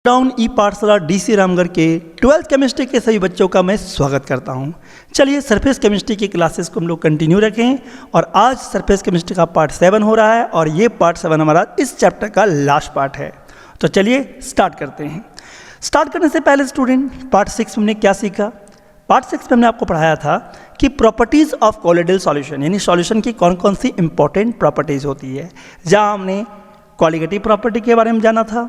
Town ई पाठशाला DC Ramgarh के 12th chemistry के सभी बच्चों का मैं स्वागत करता हूं। चलिए सरफेस केमिस्ट्री की क्लासेस को हम लोग कंटिन्यू रखें और आज सरफेस केमिस्ट्री का पार्ट 7 हो रहा है और ये पार्ट 7 हमारा इस चैप्टर का लास्ट पार्ट है। तो चलिए स्टार्ट करते हैं। स्टार्ट करने से पहले स्टूडेंट पार्ट 6 में हमने क्या सीखा? पार्ट 6 में हमने आपको पढ़ाया था कि प्रॉपर्टीज़ ऑफ कोलोइडल सॉल्यूशन, यानी सॉल्यूशन की कौन कौन सी इंपॉर्टेंट प्रॉपर्टीज़ होती है। जहाँ हमने कॉलिगेटिव प्रॉपर्टी के बारे में जाना था,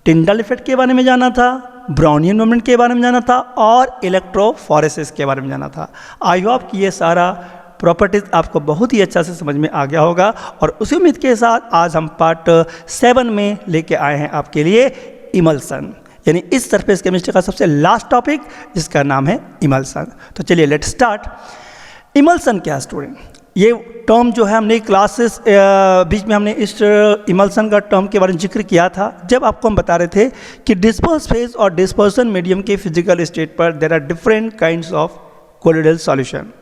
टिंडल इफेक्ट के बारे में जाना था, ब्राउनियन मोमेंट के बारे में जाना था और इलेक्ट्रोफोरेसिस के बारे में जाना था। आई होप कि ये सारा प्रॉपर्टीज़ आपको बहुत ही अच्छा से समझ में आ गया होगा और उसी उम्मीद के साथ आज हम पार्ट 7 में लेके आए हैं आपके लिए इमल्सन, यानी इस सरफेस केमिस्ट्री का सबसे लास्ट टॉपिक जिसका नाम है इमल्सन। तो चलिए लेट स्टार्ट। इमल्सन क्या है स्टूडेंट? ये टर्म जो है हमने क्लासेस बीच में हमने इस इमल्सन का टर्म के बारे में जिक्र किया था जब आपको हम बता रहे थे कि डिस्पर्स फेज और डिस्पर्सन मीडियम के फिजिकल स्टेट पर there are different kinds of colloidal solution.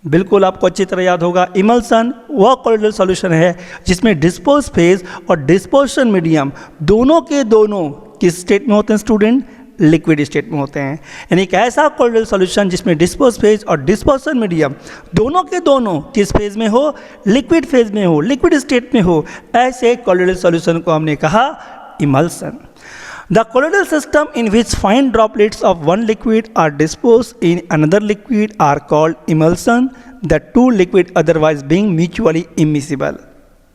बिल्कुल आपको अच्छी तरह याद होगा, इमल्सन वह कोलोइडल सॉल्यूशन है जिसमें डिस्पर्स फेज और डिस्पर्सन मीडियम दोनों के दोनों किस स्टेट में होते हैं स्टूडेंट? लिक्विड स्टेट में होते हैं। यानी एक ऐसा कोलोइडल सॉल्यूशन जिसमें डिस्पर्स फेज और डिस्पर्सन मीडियम दोनों के दोनों किस फेज में हो? लिक्विड फेज में हो, लिक्विड स्टेट में हो। ऐसे कोलोइडल सॉल्यूशन को हमने कहा emulsion. The colloidal system in which fine droplets of one liquid are disposed in another liquid are called emulsion, the two liquid otherwise being mutually immiscible.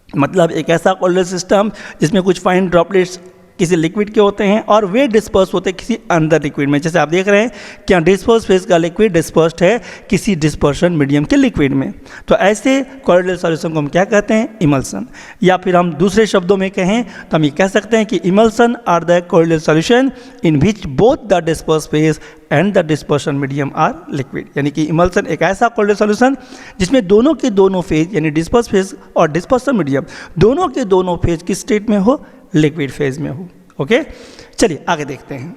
मतलब एक ऐसा कोलोइडल सिस्टम जिसमें कुछ फाइन ड्रॉपलेट्स किसी liquid के होते हैं और वे डिस्पर्स होते हैं किसी अंदर लिक्विड में। जैसे आप देख रहे हैं कि डिस्पर्स फेज का लिक्विड डिस्पर्स्ड है किसी डिस्पर्शन मीडियम के लिक्विड में। तो ऐसे कोलोइडल सॉल्यूशन को हम क्या कहते हैं? इमल्सन। या फिर हम दूसरे शब्दों में कहें तो हम ये कह सकते हैं कि emulsion are the colloidal solution in which both the disperse phase and the dispersion medium are liquid. यानी कि इमल्सन एक ऐसा कोलोइडल सॉल्यूशन जिसमें दोनों के दोनों फेज यानी डिस्पर्स फेज और डिस्पर्सन मीडियम दोनों के दोनों फेज किस स्टेट में हो? लिक्विड फेज में हो। ओके, चलिए आगे देखते हैं।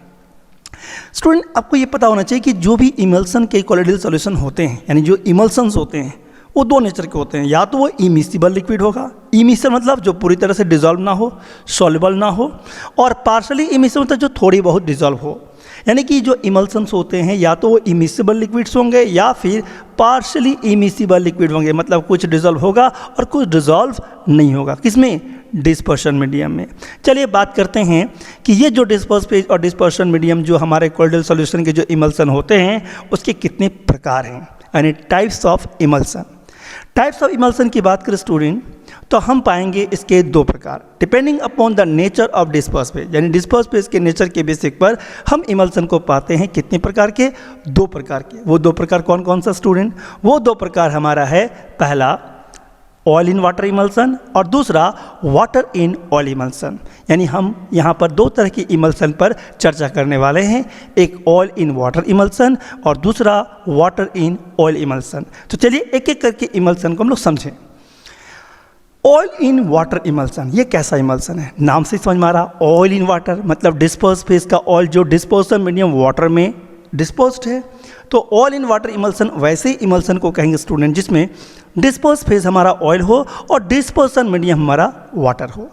स्टूडेंट आपको ये पता होना चाहिए कि जो भी इमल्सन के कोलोइडल सॉल्यूशन होते हैं, यानी जो इमल्सन्स होते हैं वो दो नेचर के होते हैं। या तो वो इमिसिबल लिक्विड होगा, इमिसिबल मतलब जो पूरी तरह से डिजॉल्व ना हो, सॉल्युबल ना हो, और पार्शली इमिसिबल मतलब जो थोड़ी बहुत डिजॉल्व हो। यानी कि जो इमल्सन्स होते हैं या तो वो इमिसिबल लिक्विड्स होंगे या फिर पार्शली इमिसिबल लिक्विड होंगे, मतलब कुछ डिजॉल्व होगा और कुछ डिजॉल्व नहीं होगा। किसमें? डिस्पर्शन मीडियम में। चलिए बात करते हैं कि ये जो डिस्पर्स फेज और डिस्पर्शन मीडियम जो हमारे कोलोइडल सॉल्यूशन के जो इमल्सन होते हैं उसके कितने प्रकार हैं, यानी types of emulsion. Types of emulsion की बात करें स्टूडेंट तो हम पाएंगे इसके दो प्रकार, depending upon the nature of disperse phase. यानी डिस्पर्स फेज के नेचर के बेसिक पर हम इमल्सन को पाते हैं कितने प्रकार के? दो प्रकार के। वो दो प्रकार कौन कौन सा स्टूडेंट? वो दो प्रकार हमारा है, पहला ऑयल इन वाटर इमल्सन और दूसरा वाटर इन ऑयल इमल्सन। यानी हम यहाँ पर दो तरह की इमल्सन पर चर्चा करने वाले हैं, एक ऑयल इन वाटर इमल्सन और दूसरा वाटर इन ऑयल इमल्सन। तो चलिए एक एक करके इमल्सन को हम लोग समझें। ऑयल इन वाटर इमल्सन, ये कैसा इमल्सन है? नाम से समझ में आ रहा, ऑयल इन वाटर मतलब डिस्पर्स फेज का ऑयल जो डिस्पर्सन मीडियम वाटर में डिस्पोज्ड है। तो ऑयल इन वाटर इमल्सन वैसे इमल्सन को कहेंगे स्टूडेंट जिसमें डिस्पर्स फेज हमारा ऑयल हो और डिस्पर्सन मीडियम हमारा वाटर हो,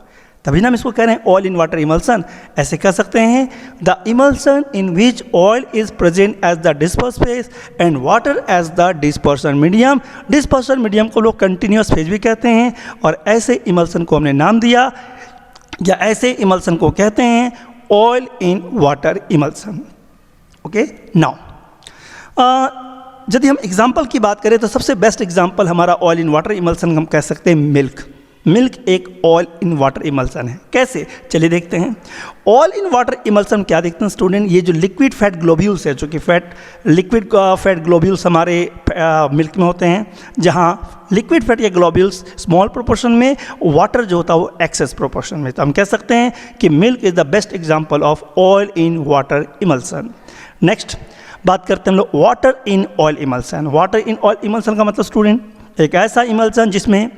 तभी ना हम इसको कह रहे हैं ऑयल इन वाटर इमल्सन। ऐसे कह सकते हैं the emulsion in which oil is present as the disperse phase and water as the dispersion medium. Dispersion medium को लोग कंटिन्यूस फेज भी कहते हैं और ऐसे इमल्सन को हमने नाम दिया या ऐसे इमल्सन को कहते हैं oil in water emulsion. Okay, now यदि हम एग्जाम्पल की बात करें तो सबसे बेस्ट एग्जाम्पल हमारा ऑयल इन वाटर इमल्सन हम कह सकते हैं मिल्क। मिल्क एक ऑयल इन वाटर इमल्सन है। कैसे? चलिए देखते हैं। ऑयल इन वाटर इमल्सन क्या देखते हैं स्टूडेंट? ये जो लिक्विड फैट ग्लोब्यूल्स है, जो कि लिक्विड फैट ग्लोब्यूल्स हमारे मिल्क में होते हैं, जहाँ लिक्विड फैट या ग्लोब्यूल्स स्मॉल प्रोपोर्शन में, वाटर जो होता है वो एक्सेस प्रोपोर्शन में। तो हम कह सकते हैं कि milk is the best example of oil in water emulsion. Next बात करते हैं हम लोग water in oil emulsion. Water in oil emulsion का मतलब स्टूडेंट एक ऐसा इमल्सन जिसमें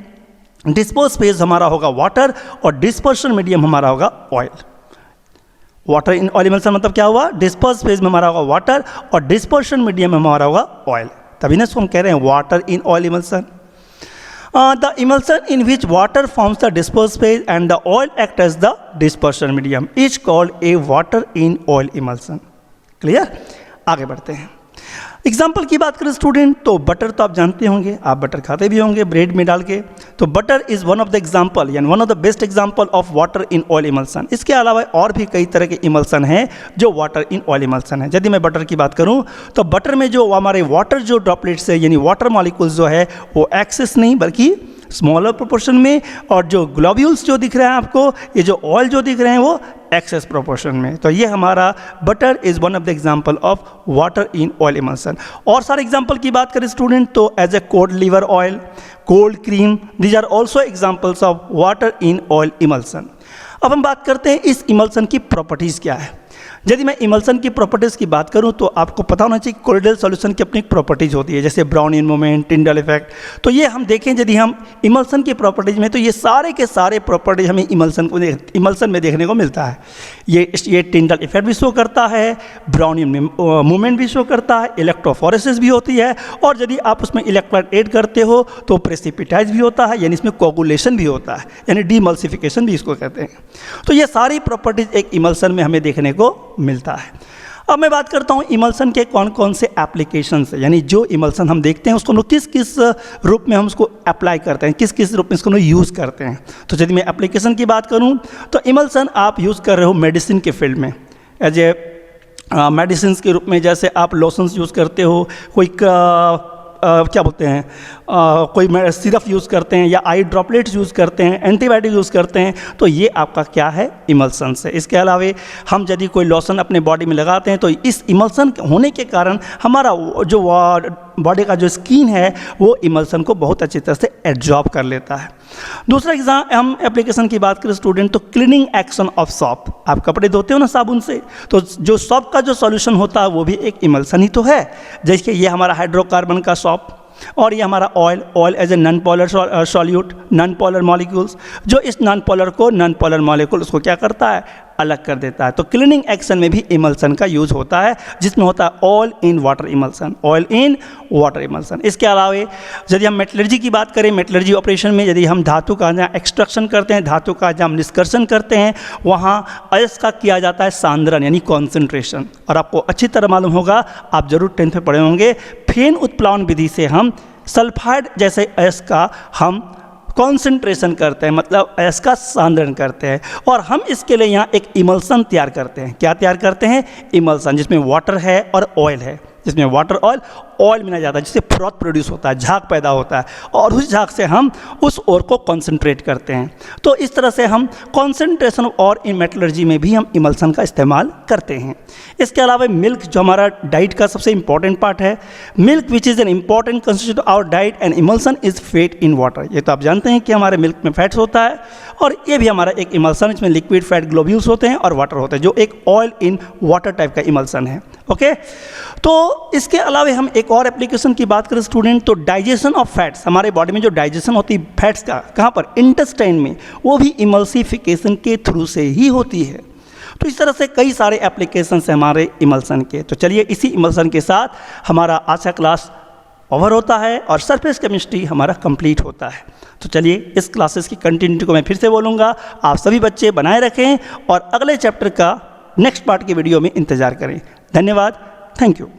डिस्पर्स फेज हमारा होगा वाटर और डिस्पर्शन मीडियम हमारा होगा oil. Water in oil emulsion मतलब क्या हुआ? डिस्पर्स फेज में हमारा होगा वाटर और डिस्पर्शन मीडियम में हमारा होगा ऑयल, तभी ना इसको हम कह रहे हैं water in oil emulsion. The emulsion in which water forms the disperse phase and the oil act as the dispersion medium is called a water in oil emulsion. Clear? आगे बढ़ते हैं। एग्जाम्पल की बात करें स्टूडेंट, तो butter तो आप जानते होंगे, आप बटर खाते भी होंगे ब्रेड में डाल के। तो butter is one of the example यानी one of the best example of water in oil emulsion. इसके अलावा और भी कई तरह के इमल्सन हैं जो वाटर इन ऑयल इमल्सन है। यदि मैं बटर की बात करूं तो बटर में जो हमारे वाटर जो ड्रॉपलेट्स है यानी वाटर मॉलिक्यूल्स जो है वो एक्सेस नहीं बल्कि स्मॉलर प्रोपोर्शन में, और जो ग्लोब्यूल्स जो दिख रहे हैं आपको, ये जो ऑयल जो दिख रहे हैं वो एक्सेस प्रोपोर्शन में। तो ये हमारा butter is one of the example of water in oil emulsion. और सारे एग्जांपल की बात करें स्टूडेंट तो as a cold liver oil, cold cream, these are also examples of water in oil emulsion. अब हम बात करते हैं इस इमल्सन की प्रॉपर्टीज़ क्या है। यदि मैं इमल्सन की प्रॉपर्टीज़ की बात करूं तो आपको पता होना चाहिए कोलोइडल सॉल्यूशन की अपनी प्रॉपर्टीज़ होती है, जैसे ब्राउनियन मोमेंट, टिंडल इफेक्ट। तो ये हम देखें यदि हम इमल्सन की प्रॉपर्टीज़ में, तो ये सारे के सारे प्रॉपर्टीज हमें इमल्सन में देखने को मिलता है। ये टिंडल इफेक्ट भी शो करता है, ब्राउनियन मोमेंट भी शो करता है, इलेक्ट्रोफोरेसिस भी होती है, और यदि आप उसमें इलेक्ट्रोलाइट ऐड करते हो तो प्रेसिपिटाइज भी होता है, यानी इसमें कोगुलेशन भी होता है, यानी डीमल्सिफिकेशन भी इसको कहते हैं। तो ये सारी प्रॉपर्टीज़ एक इमल्सन में हमें देखने को मिलता है। अब मैं बात करता हूँ इमल्सन के कौन कौन से एप्लीकेशंस है, यानी जो इमल्सन हम देखते हैं उसको हम लोग किस किस रूप में हम उसको अप्लाई करते हैं, किस किस रूप में इसको हम यूज़ करते हैं। तो यदि मैं एप्लीकेशन की बात करूँ तो इमल्सन आप यूज़ कर रहे हो मेडिसिन के फील्ड में एज ए मेडिसिन के रूप में, जैसे आप लोशंस यूज़ करते हो, कोई क्या बोलते हैं कोई सिरप यूज़ करते हैं या आई ड्रॉपलेट्स यूज़ करते हैं, एंटीबायोटिक यूज़ करते हैं, तो ये आपका क्या है इमल्सन से। इसके अलावा हम यदि कोई लोशन अपने बॉडी में लगाते हैं तो इस इमल्सन होने के कारण हमारा जो बॉडी का जो स्किन है वो इमल्सन को बहुत अच्छी तरह से एब्जॉर्ब कर लेता है। दूसरा हम एप्लीकेशन की बात करें स्टूडेंट तो क्लीनिंग एक्शन ऑफ सॉप। आप कपड़े धोते हो ना साबुन से, तो जो सॉप का जो सॉल्यूशन होता है वो भी एक इमल्सन ही तो है। जैसे ये हमारा हाइड्रोकार्बन का सॉप, और ये हमारा oil as a non polar solute, non polar molecules, जो इस नॉन पोलर को नॉन पोलर मॉलिक्यूल उसको क्या करता है, अलग कर देता है। तो क्लीनिंग एक्शन में भी इमल्सन का यूज़ होता है, जिसमें होता है oil in water emulsion, oil in water emulsion. इसके अलावा यदि हम मेटलर्जी की बात करें, मेटलर्जी ऑपरेशन में यदि हम धातु का जहाँ एक्सट्रैक्शन करते हैं, धातु का जहाँ हम निष्कर्षण करते हैं, वहाँ अयस्क का किया जाता है सांद्रण यानी कॉन्सेंट्रेशन। और आपको अच्छी तरह मालूम होगा, आप जरूर 10th में पढ़े होंगे, फेन उत्प्लावन विधि से हम सल्फाइड जैसे अयस्क का हम कॉन्सेंट्रेशन करते हैं, मतलब अयस्क का सांद्रण करते हैं, और हम इसके लिए यहाँ एक इमल्सन तैयार करते हैं। क्या तैयार करते हैं? इमल्सन, जिसमें वाटर है और ऑयल है, जिसमें वाटर ऑयल मिला जाता है, जिससे फ्रॉथ प्रोड्यूस होता है, झाग पैदा होता है, और उस झाग से हम उस ओर को कॉन्सेंट्रेट करते हैं। तो इस तरह से हम कॉन्सेंट्रेशन और इन मेटलर्जी में भी हम इमल्सन का इस्तेमाल करते हैं। इसके अलावा मिल्क जो हमारा डाइट का सबसे इंपॉर्टेंट पार्ट है, milk which is an important constitute of our diet and emulsion is fat in water. ये तो आप जानते हैं कि हमारे मिल्क में फैट्स होता है, और ये भी हमारा एक इमल्सन, इसमें लिक्विड फैट ग्लोब्यूल्स होते हैं और वाटर होते हैं, जो एक ऑयल इन वाटर टाइप का इमल्सन है। ओके, तो इसके अलावा हम एक और एप्लीकेशन की बात करें स्टूडेंट तो डाइजेशन ऑफ फैट्स, हमारे बॉडी में जो डाइजेशन होती है फैट्स का, कहाँ पर? इंटेस्टाइन में, वो भी इमल्सिफिकेशन के थ्रू से ही होती है। तो इस तरह से कई सारे एप्लीकेशन हैं हमारे इमल्सन के। तो चलिए इसी इमल्सन के साथ हमारा आज का क्लास ओवर होता है और सरफेस केमिस्ट्री हमारा कंप्लीट होता है। तो चलिए इस क्लासेस की कंटिन्यूटी को मैं फिर से बोलूँगा, आप सभी बच्चे बनाए रखें और अगले चैप्टर का नेक्स्ट पार्ट की वीडियो में इंतज़ार करें। धन्यवाद, थैंक यू।